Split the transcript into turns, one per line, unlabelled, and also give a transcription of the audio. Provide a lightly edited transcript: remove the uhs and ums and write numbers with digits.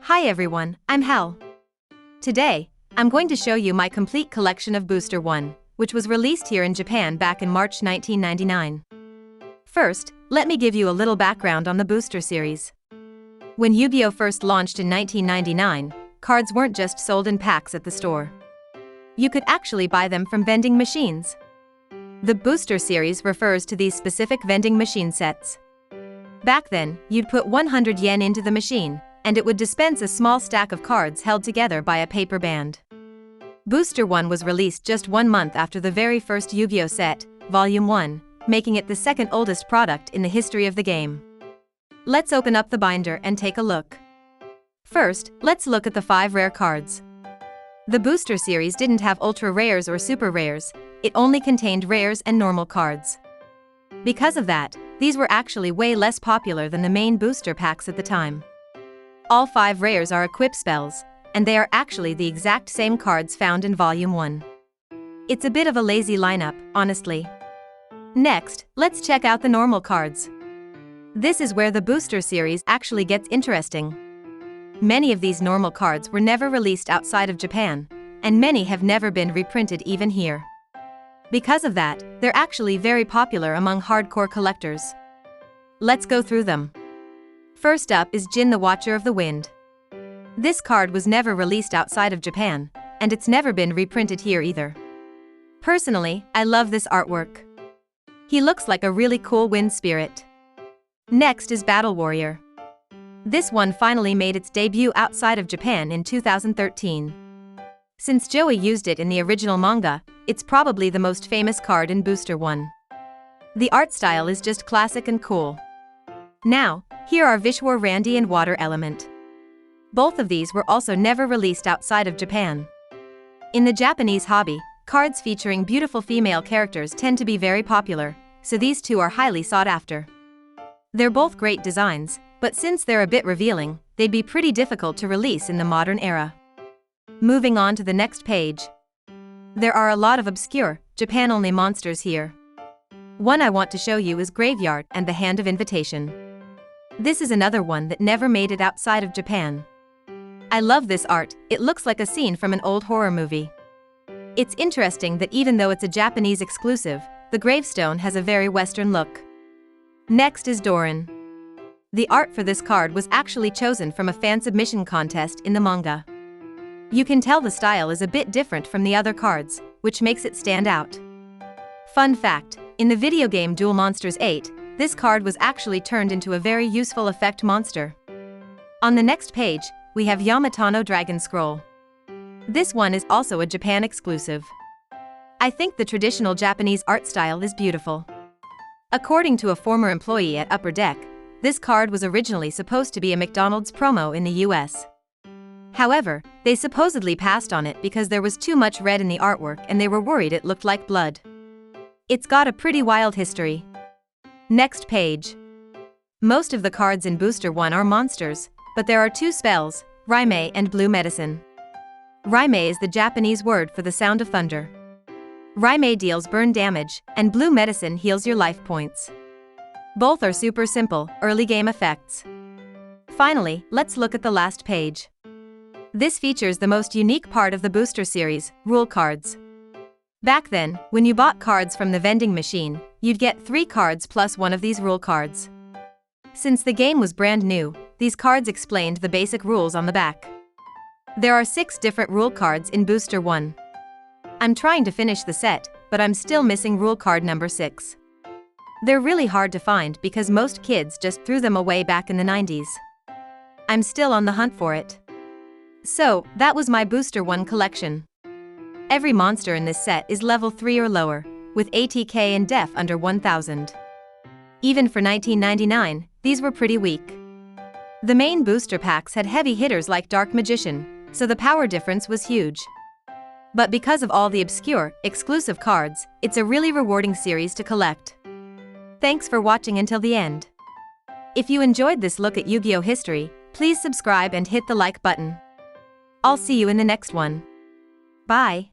Hi everyone, I'm Hel. Today, I'm going to show you my complete collection of Booster 1, which was released here in Japan back in March 1999. First, let me give you a little background on the Booster series. When Yu-Gi-Oh first launched in 1999, cards weren't just sold in packs at the store. You could actually buy them from vending machines. The Booster series refers to these specific vending machine sets. Back then, you'd put 100 yen into the machine, and it would dispense a small stack of cards held together by a paper band. Booster 1 was released just 1 month after the very first Yu-Gi-Oh set, Volume 1, making it the second oldest product in the history of the game. Let's open up the binder and take a look. First, let's look at the 5 rare cards. The Booster series didn't have ultra rares or super rares, it only contained rares and normal cards. Because of that, these were actually way less popular than the main booster packs at the time. All 5 rares are equip spells, and they are actually the exact same cards found in Volume 1. It's a bit of a lazy lineup, honestly. Next, let's check out the normal cards. This is where the Booster series actually gets interesting. Many of these normal cards were never released outside of Japan, and many have never been reprinted even here. Because of that, they're actually very popular among hardcore collectors. Let's go through them. First up is Jin the Watcher of the Wind. This card was never released outside of Japan, and it's never been reprinted here either. Personally, I love this artwork. He looks like a really cool wind spirit. Next is Battle Warrior. This one finally made its debut outside of Japan in 2013. Since Joey used it in the original manga, it's probably the most famous card in Booster 1. The art style is just classic and cool. Now, here are Vishwar Randy and Water Element. Both of these were also never released outside of Japan. In the Japanese hobby, cards featuring beautiful female characters tend to be very popular, so these two are highly sought after. They're both great designs, but since they're a bit revealing, they'd be pretty difficult to release in the modern era. Moving on to the next page. There are a lot of obscure, Japan-only monsters here. One I want to show you is Graveyard and the Hand of Invitation. This is another one that never made it outside of Japan. I love this art, it looks like a scene from an old horror movie. It's interesting that even though it's a Japanese exclusive, the gravestone has a very Western look. Next is Doran. The art for this card was actually chosen from a fan submission contest in the manga. You can tell the style is a bit different from the other cards, which makes it stand out. Fun fact, in the video game Duel Monsters 8, this card was actually turned into a very useful effect monster. On the next page, we have Yamatano Dragon Scroll. This one is also a Japan exclusive. I think the traditional Japanese art style is beautiful. According to a former employee at Upper Deck, this card was originally supposed to be a McDonald's promo in the US. However, they supposedly passed on it because there was too much red in the artwork and they were worried it looked like blood. It's got a pretty wild history. Next page. Most of the cards in Booster 1 are monsters, but there are 2 spells, Raimei and Blue Medicine. Raimei is the Japanese word for the sound of thunder. Raimei deals burn damage, and Blue Medicine heals your life points. Both are super simple, early game effects. Finally, let's look at the last page. This features the most unique part of the Booster series, rule cards. Back then, when you bought cards from the vending machine, you'd get 3 cards plus one of these rule cards. Since the game was brand new, these cards explained the basic rules on the back. There are 6 different rule cards in Booster 1. I'm trying to finish the set, but I'm still missing rule card number 6. They're really hard to find because most kids just threw them away back in the 90s. I'm still on the hunt for it. So, that was my Booster 1 collection. Every monster in this set is level 3 or lower, with ATK and def under 1000. Even for 1999, these were pretty weak. The main booster packs had heavy hitters like Dark Magician, so the power difference was huge. But because of all the obscure, exclusive cards, it's a really rewarding series to collect. Thanks for watching until the end. If you enjoyed this look at Yu-Gi-Oh history, please subscribe and hit the like button. I'll see you in the next one. Bye.